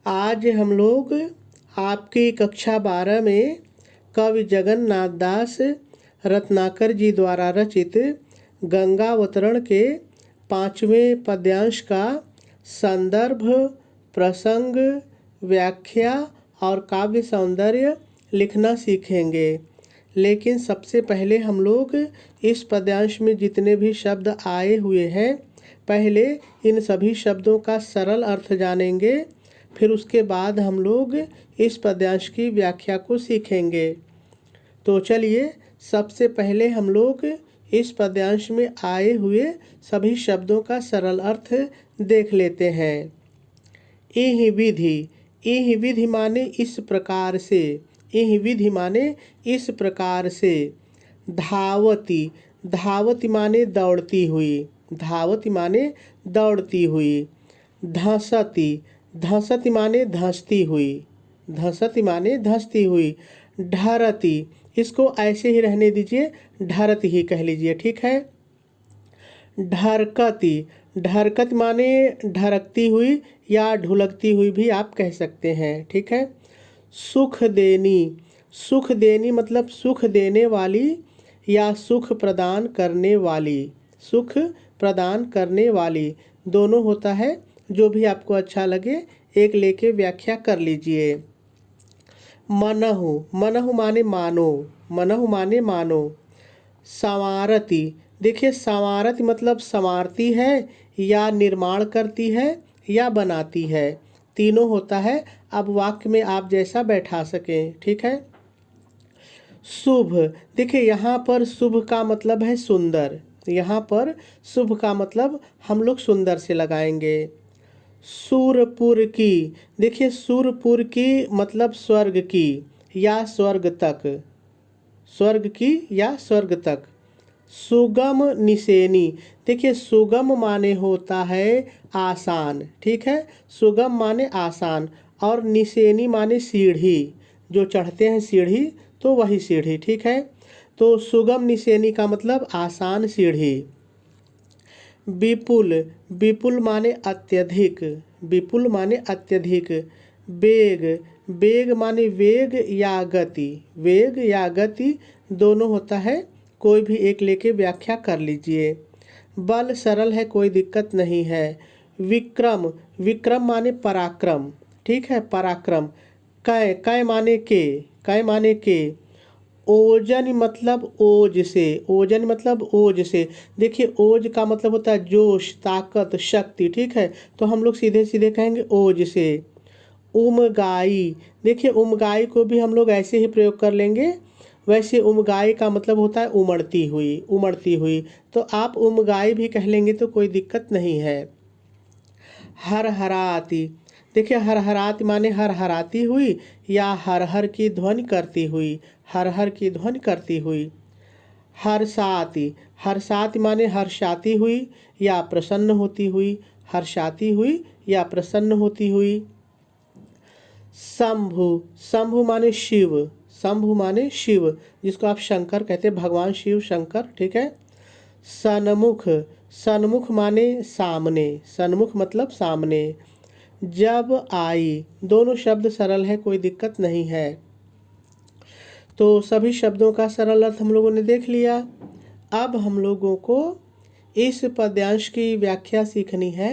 आज हम लोग आपकी कक्षा 12 में कवि जगन्नाथ दास रत्नाकर जी द्वारा रचित गंगावतरण के 5वें पद्यांश का संदर्भ, प्रसंग, व्याख्या और काव्य सौंदर्य लिखना सीखेंगे। लेकिन सबसे पहले हम लोग इस पद्यांश में जितने भी शब्द आए हुए हैं, पहले इन सभी शब्दों का सरल अर्थ जानेंगे। फिर उसके बाद हम लोग इस पद्यांश की व्याख्या को सीखेंगे। तो चलिए सबसे पहले हम लोग इस पद्यांश में आए हुए सभी शब्दों का सरल अर्थ देख लेते हैं। इहि विधि, इहि विधि माने इस प्रकार से, इहि विधि माने इस प्रकार से। धावती, धावती माने दौड़ती हुई, धावती माने दौड़ती हुई। धंसती, धंसती माने धंसती हुई, धंसती माने धंसती हुई। ढरती, इसको ऐसे ही रहने दीजिए, ढरती ही कह लीजिए, ठीक है। ढरकती, ढरकत माने ढरकती हुई या ढुलकती हुई भी आप कह सकते हैं, ठीक है। सुख देनी, सुख देनी मतलब सुख देने वाली या सुख प्रदान करने वाली, सुख प्रदान करने वाली दोनों होता है। जो भी आपको अच्छा लगे एक लेके व्याख्या कर लीजिए। मनहु, मनहु माने मानो, मनहु माने मानो। संवारती, देखिए संवारती मतलब संवारती है या निर्माण करती है या बनाती है, तीनों होता है। अब वाक्य में आप जैसा बैठा सकें, ठीक है। शुभ, देखिए यहाँ पर शुभ का मतलब है सुंदर, यहाँ पर शुभ का मतलब हम लोग सुंदर से लगाएंगे। सूरपुर की, देखिए सूरपुर की मतलब स्वर्ग की या स्वर्ग तक, स्वर्ग की या स्वर्ग तक। सुगम निसेनी, देखिए सुगम माने होता है आसान, ठीक है। सुगम माने आसान और निसेनी माने सीढ़ी, जो चढ़ते हैं सीढ़ी तो वही सीढ़ी, ठीक है। तो सुगम निसेनी का मतलब आसान सीढ़ी। विपुल, विपुल माने अत्यधिक, विपुल माने अत्यधिक। वेग, वेग माने वेग या गति, वेग या गति दोनों होता है। कोई भी एक लेके व्याख्या कर लीजिए। बल सरल है, कोई दिक्कत नहीं है। विक्रम, विक्रम माने पराक्रम, ठीक है, पराक्रम। कै, कै माने के, कै माने के। ओजन मतलब ओज से, ओजन मतलब ओज से। देखिए ओज का मतलब होता है जोश, ताकत, शक्ति, ठीक है। तो हम लोग सीधे सीधे कहेंगे ओज से। उमगाई, देखिए उमगाई को भी हम लोग ऐसे ही प्रयोग कर लेंगे। वैसे उमगाई का मतलब होता है उमड़ती हुई, उमड़ती हुई, तो आप उमगाई भी कह लेंगे तो कोई दिक्कत नहीं है। हरहराती, देखिए हरहराती माने हरहराती हुई या हर हर की ध्वनि करती हुई, हर हर की ध्वनि करती हुई। हर्षाती, हर्षाती माने हर्षाती हुई या प्रसन्न होती हुई, हर्षाती हुई या प्रसन्न होती हुई। शंभु, शंभु माने शिव, शंभु माने शिव, जिसको आप शंकर कहते हैं, भगवान शिव शंकर, ठीक है। सन्मुख, सन्मुख माने सामने, सन्मुख मतलब सामने। जब आई, दोनों शब्द सरल है, कोई दिक्कत नहीं है। तो सभी शब्दों का सरल अर्थ हम लोगों ने देख लिया। अब हम लोगों को इस पद्यांश की व्याख्या सीखनी है।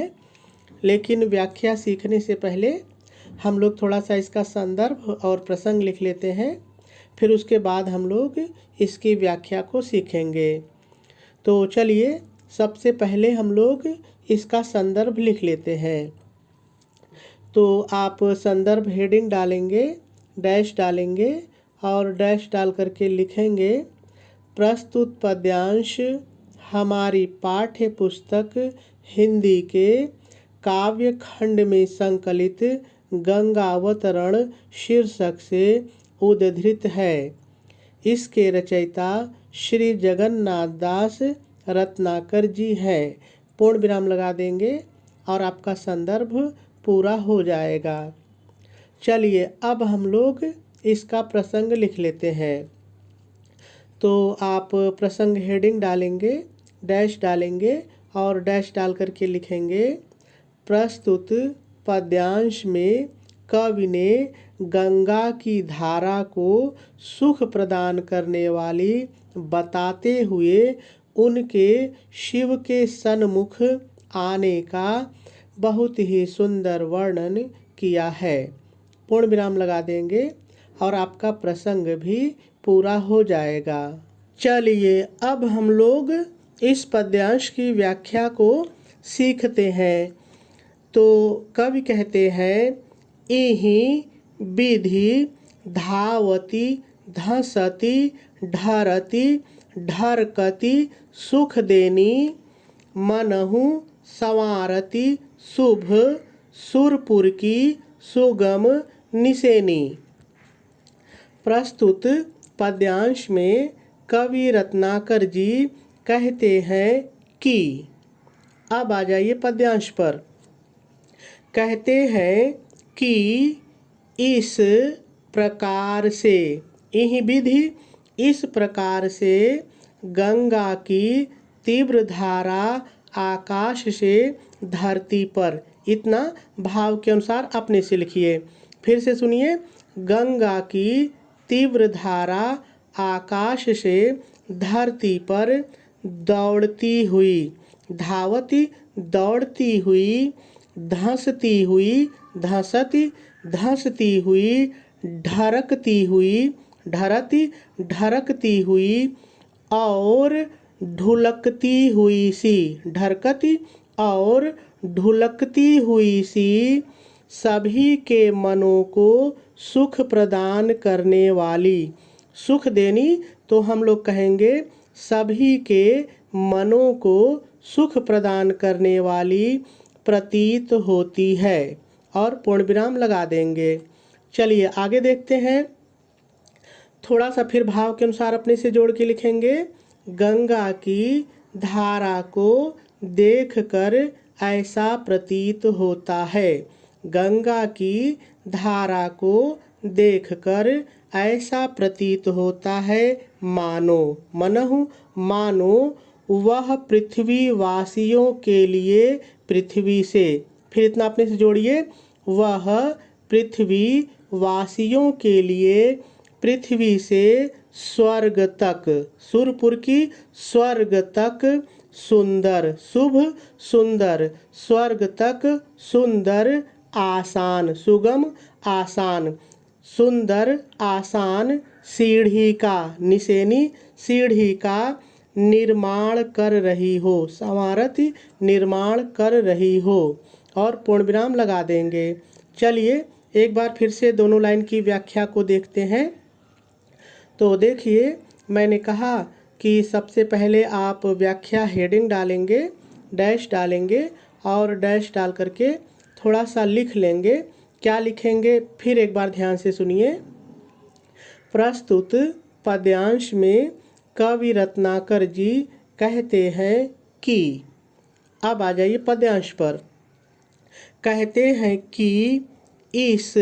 लेकिन व्याख्या सीखने से पहले हम लोग थोड़ा सा इसका संदर्भ और प्रसंग लिख लेते हैं। फिर उसके बाद हम लोग इसकी व्याख्या को सीखेंगे। तो चलिए सबसे पहले हम लोग इसका संदर्भ लिख लेते हैं। तो आप संदर्भ हेडिंग डालेंगे, डैश डालेंगे और डैश डाल करके लिखेंगे, प्रस्तुत पद्यांश हमारी पाठ्य पुस्तक हिंदी के काव्य खंड में संकलित गंगावतरण शीर्षक से उद्धृत है। इसके रचयिता श्री जगन्नाथ दास रत्नाकर जी हैं। पूर्ण विराम लगा देंगे और आपका संदर्भ पूरा हो जाएगा। चलिए अब हम लोग इसका प्रसंग लिख लेते हैं। तो आप प्रसंग हेडिंग डालेंगे, डैश डालेंगे और डैश डाल करके लिखेंगे, प्रस्तुत पद्यांश में कवि ने गंगा की धारा को सुख प्रदान करने वाली बताते हुए उनके शिव के सन्मुख आने का बहुत ही सुंदर वर्णन किया है। पूर्ण विराम लगा देंगे और आपका प्रसंग भी पूरा हो जाएगा। चलिए अब हम लोग इस पद्यांश की व्याख्या को सीखते हैं। तो कवि कहते हैं, इहि विधि धावति धसति ढरति ढरकति सुख देनी मनहु संवारति शुभ सुरपुर की सुगम निसेनी। प्रस्तुत पद्यांश में कवि रत्नाकर जी कहते हैं कि, अब आ जाइए पद्यांश पर। कहते हैं कि इस प्रकार से, यही विधि इस प्रकार से गंगा की तीव्र धारा आकाश से धरती पर, इतना भाव के अनुसार अपने से लिखिए। फिर से सुनिए, गंगा की तीव्र धारा आकाश से धरती पर दौड़ती हुई, धावती दौड़ती हुई, धंसती हुई धंसती धंसती हुई, ढरकती हुई ढरती ढरकती हुई और ढुलकती हुई सी, ढरकती और ढुलकती हुई सी सभी के मनों को सुख प्रदान करने वाली। सुख देनी तो हम लोग कहेंगे सभी के मनों को सुख प्रदान करने वाली प्रतीत होती है। और पूर्ण विराम लगा देंगे। चलिए आगे देखते हैं। थोड़ा सा फिर भाव के अनुसार अपने से जोड़ के लिखेंगे। गंगा की धारा को देखकर ऐसा प्रतीत होता है। गंगा की धारा को देखकर ऐसा प्रतीत होता है मानो, मनहु मानो वह पृथ्वी वासियों के लिए पृथ्वी से, फिर इतना अपने से जोड़िए, वह पृथ्वी वासियों के लिए पृथ्वी से स्वर्ग तक, सुरपुर की स्वर्ग तक सुंदर, शुभ सुंदर, स्वर्ग तक सुंदर, आसान सुगम आसान, सुंदर आसान सीढ़ी का, निसेनी सीढ़ी का निर्माण कर रही हो, संवारति निर्माण कर रही हो। और पूर्ण विराम लगा देंगे। चलिए एक बार फिर से दोनों लाइन की व्याख्या को देखते हैं। तो देखिए, मैंने कहा कि सबसे पहले आप व्याख्या हेडिंग डालेंगे, डैश डालेंगे और डैश डाल करके थोड़ा सा लिख लेंगे। क्या लिखेंगे फिर एक बार ध्यान से सुनिए। प्रस्तुत पद्यांश में कवि रत्नाकर जी कहते हैं कि, अब आ जाइए पद्यांश पर। कहते हैं कि इस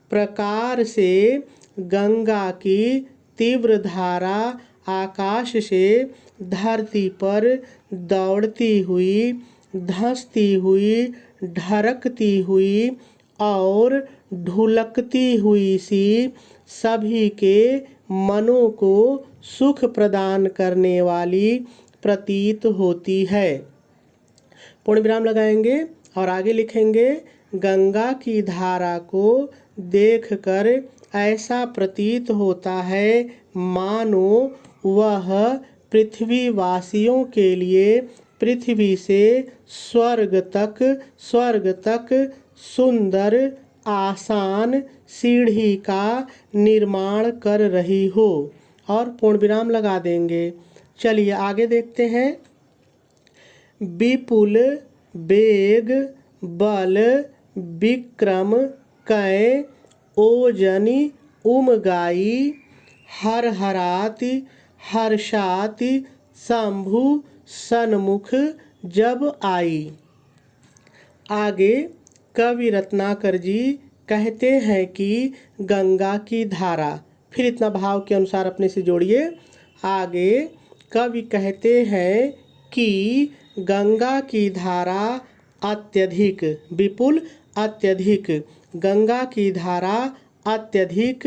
प्रकार से गंगा की तीव्र धारा आकाश से धरती पर दौड़ती हुई, धंसती हुई, ढरकती हुई और ढुलकती हुई सी सभी के मनों को सुख प्रदान करने वाली प्रतीत होती है। पूर्ण विराम लगाएंगे और आगे लिखेंगे, गंगा की धारा को देखकर ऐसा प्रतीत होता है मानो वह पृथ्वी वासियों के लिए पृथ्वी से स्वर्ग तक सुंदर आसान सीढ़ी का निर्माण कर रही हो। और पूर्ण विराम लगा देंगे। चलिए आगे देखते हैं। विपुल वेग बल विक्रम कै ओजनी उमगाई हरहराति हर्षाति शंभु सन्मुख जब आई। आगे कवि रत्नाकर जी कहते हैं कि गंगा की धारा, फिर इतना भाव के अनुसार अपने से जोड़िए। आगे कवि कहते हैं कि गंगा की धारा अत्यधिक, विपुल अत्यधिक गंगा की धारा अत्यधिक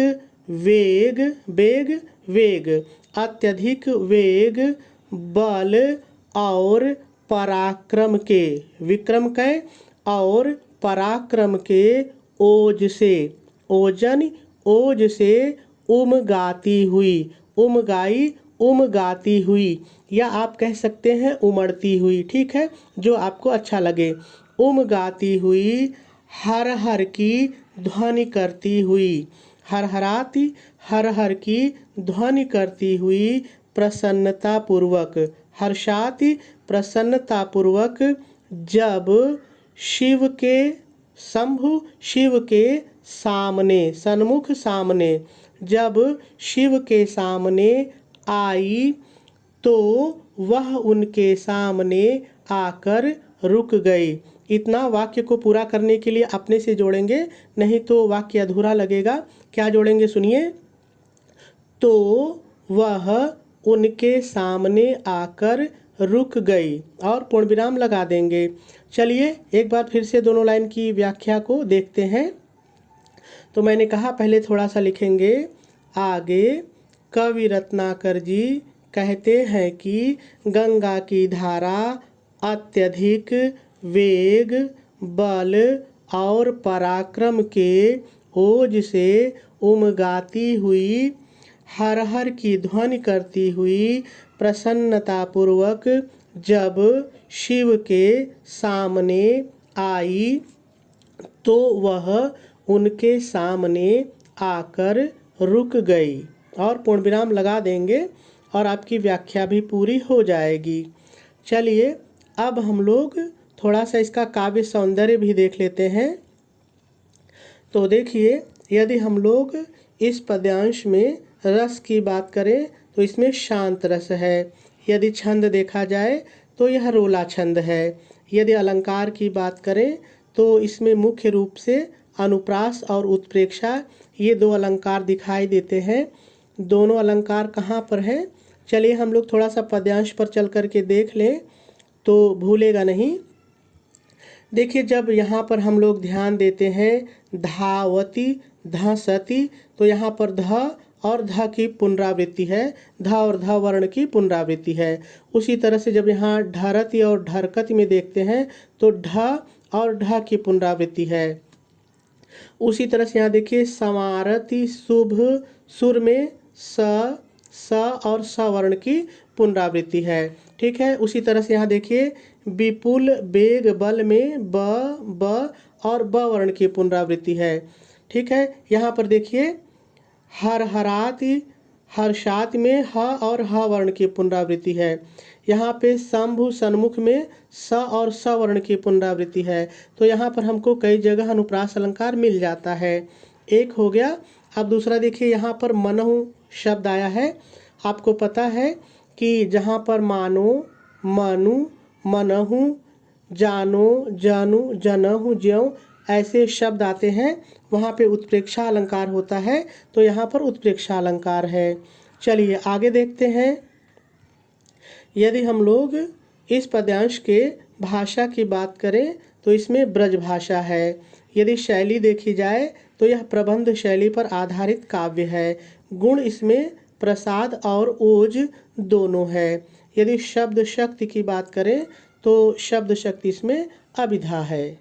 वेग वेग वेग अत्यधिक वेग बल और पराक्रम के विक्रम के और पराक्रम के ओज से ओजन ओज से उमगाती हुई उमगाई उमगाती हुई या आप कह सकते हैं उमड़ती हुई, ठीक है, जो आपको अच्छा लगे। उमगाती हुई हर हर की ध्वनि करती हुई हर हराती हर हर की ध्वनि करती हुई प्रसन्नता पूर्वक हर्षाति प्रसन्नता पूर्वक जब शिव के शंभु शिव के सामने सन्मुख सामने जब शिव के सामने आई तो वह उनके सामने आकर रुक गई। इतना वाक्य को पूरा करने के लिए अपने से जोड़ेंगे, नहीं तो वाक्य अधूरा लगेगा। क्या जोड़ेंगे सुनिए। तो वह उनके सामने आकर रुक गई और पूर्ण विराम लगा देंगे। चलिए एक बार फिर से दोनों लाइन की व्याख्या को देखते हैं। तो मैंने कहा पहले थोड़ा सा लिखेंगे आगे। कवि रत्नाकर जी कहते हैं कि गंगा की धारा अत्यधिक वेग बल और पराक्रम के ओज से उमगाती हुई हर हर की ध्वनि करती हुई प्रसन्नतापूर्वक जब शिव के सामने आई तो वह उनके सामने आकर रुक गई और पूर्ण विराम लगा देंगे और आपकी व्याख्या भी पूरी हो जाएगी। चलिए अब हम लोग थोड़ा सा इसका काव्य सौंदर्य भी देख लेते हैं। तो देखिए, यदि हम लोग इस पद्यांश में रस की बात करें तो इसमें शांत रस है। यदि छंद देखा जाए तो यह रोला छंद है। यदि अलंकार की बात करें तो इसमें मुख्य रूप से अनुप्रास और उत्प्रेक्षा ये दो अलंकार दिखाई देते हैं। दोनों अलंकार कहाँ पर हैं? चलिए हम लोग थोड़ा सा पद्यांश पर चल कर के देख लें तो भूलेगा नहीं। देखिए, जब यहाँ पर हम लोग ध्यान देते हैं धावती धसती, तो यहाँ पर ध और ध की पुनरावृत्ति है, ध और ध वर्ण की पुनरावृत्ति है। उसी तरह से जब यहाँ ढरती और ढरकती में देखते हैं तो ढ और ढ की पुनरावृत्ति है। उसी तरह से यहाँ देखिए समारती शुभ सुर में स और स वर्ण की पुनरावृत्ति है, ठीक है। उसी तरह से यहाँ देखिए विपुल बेग बल में ब और ब वर्ण की पुनरावृत्ति है, ठीक है। यहाँ पर देखिए हर हराति हर्षात में ह और ह वर्ण की पुनरावृत्ति है। यहाँ पे शंभु सन्मुख में स और स वर्ण की पुनरावृत्ति है। तो यहाँ पर हमको कई जगह अनुप्रास अलंकार मिल जाता है। एक हो गया। अब दूसरा देखिए, यहाँ पर मनहु शब्द आया है। आपको पता है कि जहाँ पर मानो मनु मनहु जानो जानू जनहु ज्यों ऐसे शब्द आते हैं वहाँ पे उत्प्रेक्षा अलंकार होता है। तो यहाँ पर उत्प्रेक्षा अलंकार है। चलिए आगे देखते हैं। यदि हम लोग इस पद्यांश के भाषा की बात करें तो इसमें ब्रज भाषा है। यदि शैली देखी जाए तो यह प्रबंध शैली पर आधारित काव्य है। गुण इसमें प्रसाद और ओज दोनों है। यदि शब्द शक्ति की बात करें तो शब्द शक्ति इसमें अभिधा है।